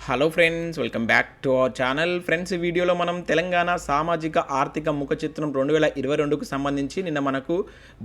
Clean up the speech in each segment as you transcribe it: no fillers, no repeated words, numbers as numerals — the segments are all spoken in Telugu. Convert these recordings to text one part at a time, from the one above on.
Hello friends, welcome back to our channel. Friends, ఈ వీడియోలో మనం తెలంగాణ సామాజిక ఆర్థిక ముఖ చిత్రం 2022కు సంబంధించి నిన్న మనకు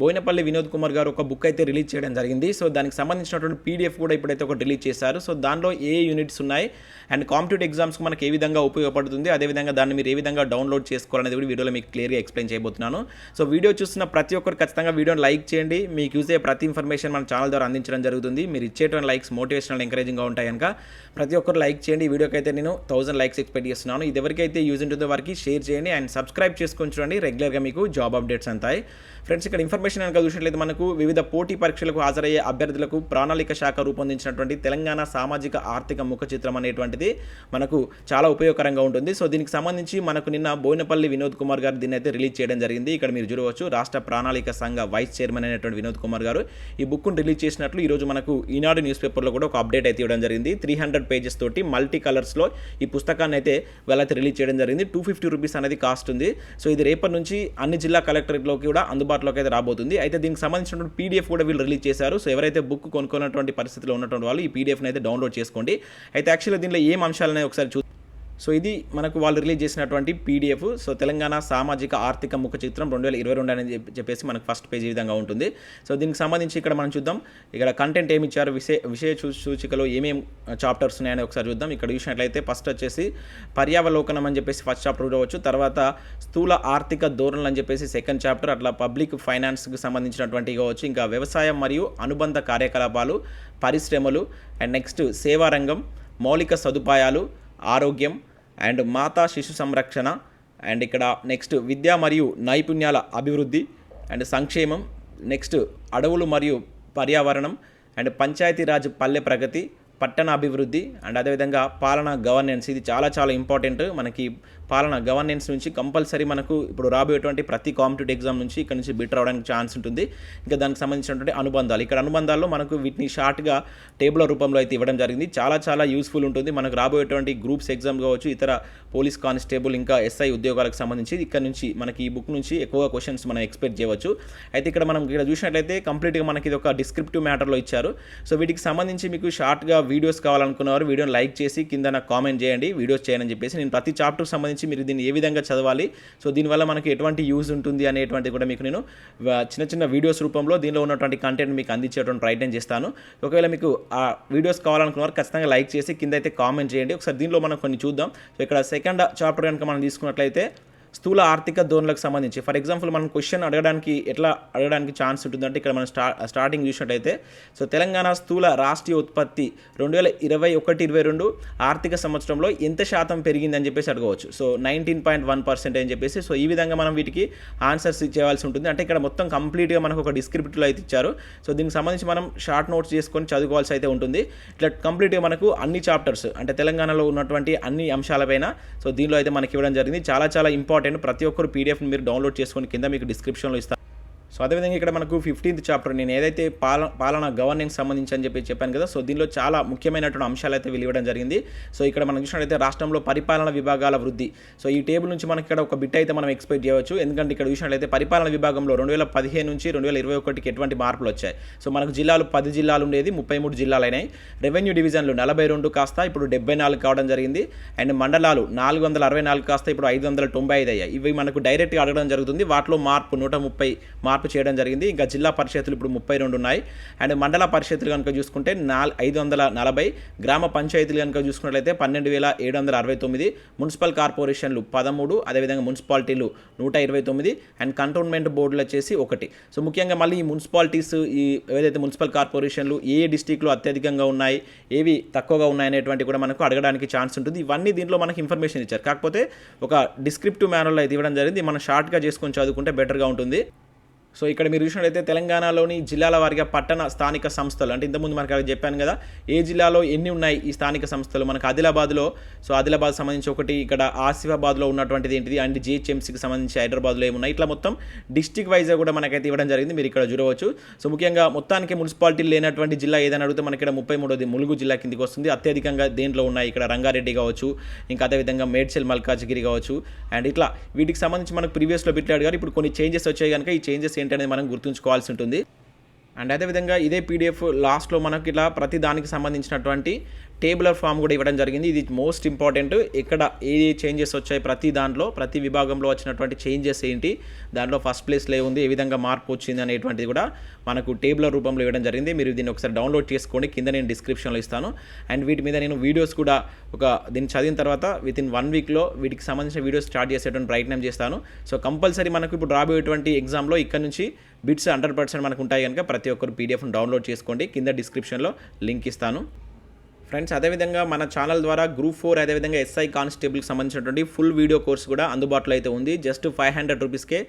బోయినపల్లి వినోద్ కుమార్ గారు ఒక బుక్ అయితే రిలీజ్ చేయడం జరిగింది. సో దానికి సంబంధించినటువంటి పీడిఎఫ్ కూడా ఇప్పుడైతే ఒకటి రిలీజ్ చేశారు. సో దానిలో ఏ యూనిట్స్ ఉన్నాయి అండ్ కాంపిటేటివ్ ఎగ్జామ్స్కి మనకి ఏ విధంగా ఉపయోగపడుతుంది, అదేవిధంగా దాన్ని మీరు ఏ విధంగా డౌన్లోడ్ చేసుకోవాలనేది కూడా వీడియోలో మీకు క్లియర్గా ఎక్స్ప్లెయిన్ చేయబోతున్నాను. సో వీడియో చూస్తున్న ప్రతి ఒక్కరు ఖచ్చితంగా వీడియోని లైక్ చేయండి. మీకు యూజ్ అయ్యే ప్రతి ఇన్ఫర్మేషన్ మన ఛానల్ ద్వారా అందించడం జరుగుతుంది. మీరు ఇచ్చేటువంటి లైక్స్ మోటివేషనల్ ఎంకరేజింగ్గా ఉంటాయి కనుక ప్రతి ఒక్కరు లైక్ చేయండి. ఈ వీడియోకి అయితే నేను 1000 లైక్స్ ఎక్స్పెక్ట్ చేస్తున్నాను. ఇది ఎవరికైతే యూజ్ ఉంటుందో వారికి షేర్ చేయండి అండ్ సబ్స్క్రైబ్ చేసుకొని చూడండి. రెగ్యులర్గా మీకు జాబ్ అప్డేట్స్ అంతాయి. ఫ్రెండ్స్, ఇక్కడ ఇన్ఫర్మేషన్ కనుక చూసినట్లయితే మనకు వివిధ పోటీ పరీక్షలకు హాజరయ్యే అభ్యర్థులకు ప్రణాళిక శాఖ రూపొందించినటువంటి తెలంగాణ సామాజిక ఆర్థిక ముఖ చిత్రం అనేటువంటిది మనకు చాలా ఉపయోగకరంగా ఉంటుంది. సో దీనికి సంబంధించి మనకు నిన్న బోయినపల్లి వినోద్ కుమార్ గారు దీన్ని అయితే రిలీజ్ చేయడం జరిగింది. ఇక్కడ మీరు చూడవచ్చు, రాష్ట్ర ప్రణాళిక సంఘ వైస్ చైర్మన్ అయినటువంటి వినోద్ కుమార్ గారు ఈ బుక్ను రిలీజ్ చేసినట్లు ఈరోజు మనకు ఈనాడు న్యూస్ పేపర్లో కూడా ఒక అప్డేట్ అయితే ఇవ్వడం జరిగింది. 300 పేజెస్ తోటి మల్టీ కలర్స్లో ఈ పుస్తకాన్ని అయితే వాళ్ళైతే రిలీజ్ చేయడం జరిగింది. 250 రూపీస్ అనేది కాస్ట్ ఉంది. సో ఇది రేపటి నుంచి అన్ని జిల్లా కలెక్టరేట్లోకి కూడా అందుబాటులోకి అయితే రాబోతుంది. అయితే దీనికి సంబంధించినటువంటి పీడిఎఫ్ కూడా వీళ్ళు రిలీజ్ చేశారు. సో ఎవరైతే బుక్ కొనుక్కున్నటువంటి పరిస్థితిలో ఉన్నటువంటి వాళ్ళు ఈ పీడిఎఫ్ని అయితే డౌన్లోడ్ చేసుకోండి. అయితే యాక్చువల్గా దీనిలో ఏం అంశాలనే ఒకసారి సో ఇది మనకు వాళ్ళు రిలీజ్ చేసినటువంటి పీడిఎఫ్. సో తెలంగాణ సామాజిక ఆర్థిక ముఖ చిత్రం 2022 అని చెప్పేసి మనకు ఫస్ట్ పేజ్ ఈ విధంగా ఉంటుంది. సో దీనికి సంబంధించి ఇక్కడ మనం చూద్దాం. ఇక్కడ కంటెంట్ ఏమి ఇచ్చారు, విషయ సూచికలో ఏమేమి చాప్టర్స్ ఉన్నాయని ఒకసారి చూద్దాం. ఇక్కడ చూసినట్లయితే ఫస్ట్ వచ్చేసి పర్యావలోకనం అని చెప్పేసి ఫస్ట్ చాప్టర్ చూడవచ్చు. తర్వాత స్థూల ఆర్థిక ధోరణులు అని చెప్పేసి సెకండ్ చాప్టర్, అట్లా పబ్లిక్ ఫైనాన్స్కి సంబంధించినటువంటి కావచ్చు. ఇంకా వ్యవసాయం మరియు అనుబంధ కార్యకలాపాలు, పరిశ్రమలు అండ్ నెక్స్ట్ సేవారంగం, మౌలిక సదుపాయాలు, ఆరోగ్యం అండ్ మాతా శిశు సంరక్షణ అండ్ ఇక్కడ నెక్స్ట్ విద్య మరియు నైపుణ్యాల అభివృద్ధి అండ్ సంక్షేమం, నెక్స్ట్ అడవులు మరియు పర్యావరణం అండ్ పంచాయతీరాజ్ పల్లె ప్రగతి, పట్టణ అభివృద్ధి అండ్ అదేవిధంగా పాలన గవర్నెన్స్. ఇది చాలా చాలా ఇంపార్టెంట్. మనకి పాలన గవర్నెన్స్ నుంచి కంపల్సరీ మనకు ఇప్పుడు రాబోయేటువంటి ప్రతి కాంపిటేటివ్ ఎగ్జామ్ నుంచి ఇక్కడ నుంచి బిట్ రావడానికి ఛాన్స్ ఉంటుంది. ఇంకా దానికి సంబంధించినటువంటి అనుబంధాలు, ఇక్కడ అనుబంధాల్లో మనకు వీటిని షార్ట్గా టేబుల్ రూపంలో అయితే ఇవ్వడం జరిగింది. చాలా చాలా యూస్ఫుల్ ఉంటుంది మనకు రాబోయేటువంటి గ్రూప్స్ ఎగ్జామ్ కావచ్చు, ఇతర పోలీస్ కానిస్టేబుల్ ఇంకా ఎస్ఐ ఉద్యోగాలకు సంబంధించి ఇక్కడ నుంచి మనకి ఈ బుక్ నుంచి ఎక్కువ క్వశ్చన్స్ మనం ఎక్స్పెక్ట్ చేయవచ్చు. అయితే ఇక్కడ మనం ఇక్కడ చూసినట్లయితే కంప్లీట్గా మనకి ఇది ఒక డిస్క్రిప్టివ్ మ్యాటర్లో ఇచ్చారు. సో వీటికి సంబంధించి మీకు షార్ట్గా వీడియోస్ కావాలనుకున్నవారు వీడియోని లైక్ చేసి కింద నాకు కామెంట్ చేయండి, వీడియోస్ చేయండి అని చెప్పేసి. నేను ప్రతి చాప్టర్కి సంబంధించి మీరు దీన్ని ఏ విధంగా చదవాలి, సో దీనివల్ల మనకి ఎటువంటి యూజ్ ఉంటుంది అనేటువంటి కూడా మీకు నేను చిన్న చిన్న వీడియోస్ రూపంలో దీనిలో ఉన్నటువంటి కంటెంట్ మీకు అందించేటువంటి ప్రయత్నం చేస్తాను. ఒకవేళ మీకు ఆ వీడియోస్ కావాలనుకున్నవారు ఖచ్చితంగా లైక్ చేసి కింద అయితే కామెంట్ చేయండి. ఒకసారి దీనిలో మనం కొన్ని చూద్దాం. సో ఇక్కడ సెకండ్ చాప్టర్ కనుక మనం తీసుకున్నట్లయితే స్థూల ఆర్థిక ధోరణులకు సంబంధించి ఫర్ ఎగ్జాంపుల్ మనం క్వశ్చన్ ఎట్లా అడగడానికి ఛాన్స్ ఉంటుందంటే ఇక్కడ మనం స్టార్టింగ్ చూసినట్టయితే సో తెలంగాణ స్థూల రాష్ట్రీయ ఉత్పత్తి 2021-22 ఆర్థిక సంవత్సరంలో ఎంత శాతం పెరిగిందని చెప్పేసి అడగవచ్చు. సో 19.1% అని చెప్పేసి. సో ఈ విధంగా మనం వీటికి ఆన్సర్స్ ఇచ్చేవాల్సి ఉంటుంది. అంటే ఇక్కడ మొత్తం కంప్లీట్గా మనకు ఒక డిస్క్రిప్టివ్లో అయితే ఇచ్చారు. సో దీనికి సంబంధించి మనం షార్ట్ నోట్స్ చేసుకొని చదువుకోవాల్సి అయితే ఉంటుంది. ఇట్లా కంప్లీట్గా మనకు అన్ని చాప్టర్స్ అంటే తెలంగాణలో ఉన్నటువంటి అన్ని అంశాలపైన సో దీనిలో అయితే మనకి ఇవ్వడం జరిగింది. చాలా చాలా ఇంపార్టెంట్. ప్రతి ఒక్కరు పీడిఎఫ్ని మీరు డౌన్లోడ్ చేసుకొని కింద మీకు డిస్క్రిప్షన్లో ఇస్తాను. సో అదేవిధంగా ఇక్కడ మనకు 15th చాప్టర్ నేను ఏదైతే పాలన గవర్నెన్స్ సంబంధించి అని చెప్పాను కదా. సో దీనిలో చాలా ముఖ్యమైనటువంటి అంశాలు అయితే ఇవ్వడం జరిగింది. సో ఇక్కడ మనం చూసినట్లయితే రాష్ట్రంలో పరిపాలన విభాగాల వృద్ధి. సో ఈ టేబుల్ నుంచి మనకి ఇక్కడ ఒక బిట్ అయితే మనం ఎక్స్పెక్ట్ చేయవచ్చు. ఎందుకంటే ఇక్కడ చూసినట్లయితే పరిపాలన విభాగంలో 2015 నుంచి 2021కి ఎటువంటి మార్పులు వచ్చాయి. సో మనకు జిల్లాలు 10 జిల్లాలు ఉండేది 33 జిల్లాలు అయినాయి. రెవెన్యూ డివిజన్లు 42 కాస్త ఇప్పుడు 74 కావడం జరిగింది. అండ్ మండలాలు 464 కాస్త ఇప్పుడు 595 అయ్యాయి. ఇవి మనకు డైరెక్ట్గా అడగడం జరుగుతుంది. వాటిలో మార్పు 130 మార్పు చేయడం జరిగింది. ఇంకా జిల్లా పరిషత్తులు ఇప్పుడు 32 ఉన్నాయి. అండ్ మండల పరిషత్తులు కనుక చూసుకుంటే 540, గ్రామ పంచాయతీలు కనుక చూసుకున్నట్లయితే 12,769, మున్సిపల్ కార్పొరేషన్లు 13, అదేవిధంగా మున్సిపాలిటీలు 129 అండ్ కంటోన్మెంట్ బోర్డులు వచ్చేసి 1. సో ముఖ్యంగా మళ్ళీ ఈ మున్సిపాలిటీస్ ఏదైతే మున్సిపల్ కార్పొరేషన్లు ఏ డిస్టిక్లో అత్యధికంగా ఉన్నాయి, ఏవి తక్కువగా ఉన్నాయనేటువంటి కూడా మనకు అడగడానికి ఛాన్స్ ఉంటుంది. ఇవన్నీ దీంట్లో మనకి ఇన్ఫర్మేషన్ ఇచ్చారు. కాకపోతే ఒక డిస్క్రిప్టివ్ మేనర్లో అయితే ఇవ్వడం జరిగింది. మనం షార్ట్గా చేసుకొని చదువుకుంటే బెటర్గా ఉంటుంది. సో ఇక్కడ మీరు చూసినట్లయితే తెలంగాణలోని జిల్లాల వారిగా పట్టణ స్థానిక సంస్థలు అంటే ఇంతకుముందు మనకు అక్కడ చెప్పాను కదా ఏ జిల్లాలో ఎన్ని ఉన్నాయి ఈ స్థానిక సంస్థలు. మనకు ఆదిలాబాద్లో సో ఆదిలాబాద్ సంబంధించి ఒకటి, ఇక్కడ ఆసిఫాబాద్లో ఉన్నటువంటిది ఏంటిది అండ్ జిహెచ్ఎంసీకి సంబంధించి హైదరాబాద్లో ఏమున్నాయి, ఇట్లా మొత్తం డిస్టిక్ వైజ్గా కూడా మనకైతే ఇవ్వడం జరిగింది. మీరు ఇక్కడ చూడవచ్చు. సో ముఖ్యంగా మొత్తానికి మున్సిపాలిటీలు లేనటువంటి జిల్లా ఏదైనా అడిగితే మనకి ఇక్కడ 33ది ములుగు జిల్లా కిందికి వస్తుంది. అత్యధికంగా దేంట్లో ఉన్నాయి ఇక్కడ రంగారెడ్డి కావచ్చు, ఇంకా అదేవిధంగా మేడ్చల్ మల్కాజ్గిరి కావచ్చు. అండ్ ఇట్లా వీటికి సంబంధించి మనకు ప్రీవియస్లో బిట్లు అడిగారు. ఇప్పుడు కొన్ని చేంజెస్ వచ్చాయి కనుక ఈ చేంజెస్ ఏంటనేది మనం గుర్తుంచుకోవాల్సి ఉంటుంది. అండ్ అదేవిధంగా ఇదే పీడిఎఫ్ లాస్ట్లో మనకి ఇలా ప్రతి దానికి సంబంధించినటువంటి టేబులర్ ఫామ్ కూడా ఇవ్వడం జరిగింది. ఇది మోస్ట్ ఇంపార్టెంట్. ఇక్కడ ఏ చేంజెస్ వచ్చాయి, ప్రతి విభాగంలో వచ్చినటువంటి చేంజెస్ ఏంటి, దాంట్లో ఫస్ట్ ప్లేస్లో ఉంది, ఏ విధంగా మార్పు వచ్చింది అనేటువంటిది కూడా మనకు టేబులర్ రూపంలో ఇవ్వడం జరిగింది. మీరు దీన్ని ఒకసారి డౌన్లోడ్ చేసుకోండి, కింద నేను డిస్క్రిప్షన్లో ఇస్తాను. అండ్ వీటి మీద నేను వీడియోస్ కూడా దీన్ని చదివిన తర్వాత వితిన్ 1 వీక్లో వీటికి సంబంధించిన వీడియోస్ స్టార్ట్ చేసేటువంటి ప్రయత్నం చేస్తాను. సో కంపల్సరీ మనకు ఇప్పుడు రాబోయేటువంటి ఎగ్జామ్లో ఇక్కడ నుంచి బిట్స్ 100% మనకు ఉంటాయి కనుక ప్రతి ఒక్కరు పీడిఎఫ్ను డౌన్లోడ్ చేసుకోండి, కింద డిస్క్రిప్షన్లో లింక్ ఇస్తాను. ఫ్రెండ్స్, అదేవిధంగా మన ఛానల్ ద్వారా గ్రూప్ 4 అదేవిధంగా ఎస్ఐ కానిస్టేబుల్కి సంబంధించినటువంటి ఫుల్ వీడియో కోర్స్ కూడా అందుబాటులో అయితే ఉంది. జస్ట్ 500 రూపీస్కే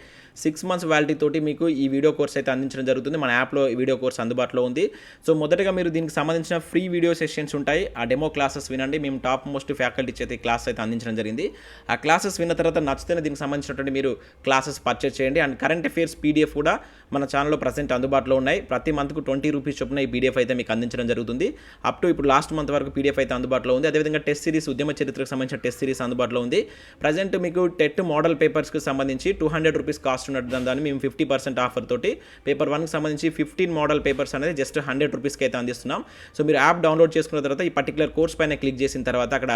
6 months వ్యాలిటీ తోటి మీకు ఈ వీడియో కోర్స్ అయితే అందించడం జరుగుతుంది. మన యాప్లో ఈ వీడియో కోర్స్ అందుబాటులో ఉంది. సో మొదటగా మీరు దీనికి సంబంధించిన ఫ్రీ వీడియో సెషన్స్ ఉంటాయి, ఆ డెమో క్లాసెస్ వినండి. మేము టాప్ మోస్ట్ ఫ్యాకల్టీ అయితే క్లాస్ అయితే అందించడం జరిగింది. ఆ క్లాసెస్ విన్న తర్వాత నచ్చితేనే దీనికి సంబంధించినటువంటి మీరు క్లాసెస్ పర్చేస్ చేయండి. అండ్ కరెంట్ అఫేర్స్ పీడిఎఫ్ కూడా మన ఛానల్లో ప్రజెంట్ అందుబాటులో ఉన్నాయి. ప్రతి మంత్కు 20 రూపీస్ చొప్పున ఈ పీడిఎఫ్ అయితే మీకు అందించడం జరుగుతుంది. అప్ టు ఇప్పుడు లాస్ట్ మంత్ వరకు పీడిఎఫ్ అయితే అందుబాటులో ఉంది. అదేవిధంగా టెస్ట్ సిరీస్, ఉద్యమ చరిత్రకు సంబంధించిన టెస్ట్ సిరీస్ అందుబాటులో ఉంది. ప్రజెంట్ మీకు టెట్ మోడల్ పేపర్స్కి సంబంధించి 200 రూపీస్ కాస్ట్ ఉన్నట్టు దాన్ని మేము 50% ఆఫర్ తోటి పేపర్ 1కి సంబంధించి 15 మోడల్ పేపర్స్ అనేది జస్ట్ 100 రూపీస్కి అయితే అందిస్తున్నాం. సో మీరు యాప్ డౌన్లోడ్ చేసుకున్న తర్వాత ఈ పర్టికులర్ కోర్స్ పైన క్లిక్ చేసిన తర్వాత అక్కడ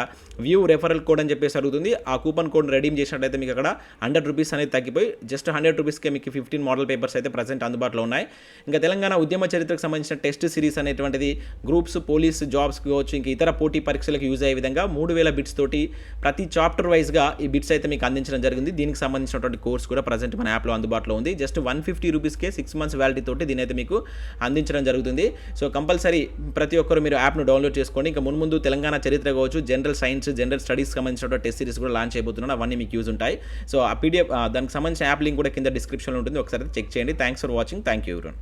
వ్యూ రెఫరల్ కోడ్ అని చెప్పేసి అడుగుతుంది. ఆ కూపన్ కోడ్ రెడీమ్ చేసినట్టయితే మీకు అక్కడ 100 రూపీస్ అనేది తగ్గిపోయి జస్ట్ 100 రూపీస్కే మీకు 15 మోడల్ పేపర్స్ అయితే ప్రజెంట్ అందుబాటులో ఉన్నాయి. ఇంకా తెలంగాణ ఉద్యమ చరిత్రకు సంబంధించిన టెస్ట్ సిరీస్ అనేటువంటిది గ్రూప్స్, పోలీస్ జాబ్స్కి కావచ్చు, ఇంకా ఇతర పోటీ పరీక్షలకు యూజ్ అయ్యే విధంగా 3000 బిట్స్ తోటి ప్రతి చాప్టర్ వైజ్గా ఈ బిట్స్ అయితే మీకు అందించడం జరిగింది. దీనికి సంబంధించినటువంటి కోర్స్ కూడా ప్రజెంట్ మన యాప్లో అందుబాటులో ఉంది. జస్ట్ 150 రూపీస్కే 6 months వ్యాలిటీ తోటి దీని అయితే మీకు అందించడం జరుగుతుంది. సో కంపల్సరీ ప్రతి ఒక్కరు మీరు యాప్ను డౌన్లోడ్ చేసుకోండి. ఇంకా మున్ముందు తెలంగాణ చరిత్ర కావచ్చు, జనరల్ సైన్స్, జనరల్ స్టడీస్ సంబంధించిన టెస్ట్ సిరీస్ కూడా లాంచ్ అయిపోతున్నాను. అవన్నీ మీకు యూజ్ ఉంటాయి. సో ఆ పీడిఎఫ్ దానికి సంబంధించిన యాప్ లింక్ కూడా కింద డిస్క్రిప్షన్లో ఉంటుంది, ఒకసారి చెక్ చేయండి. Thanks for watching. Thank you everyone.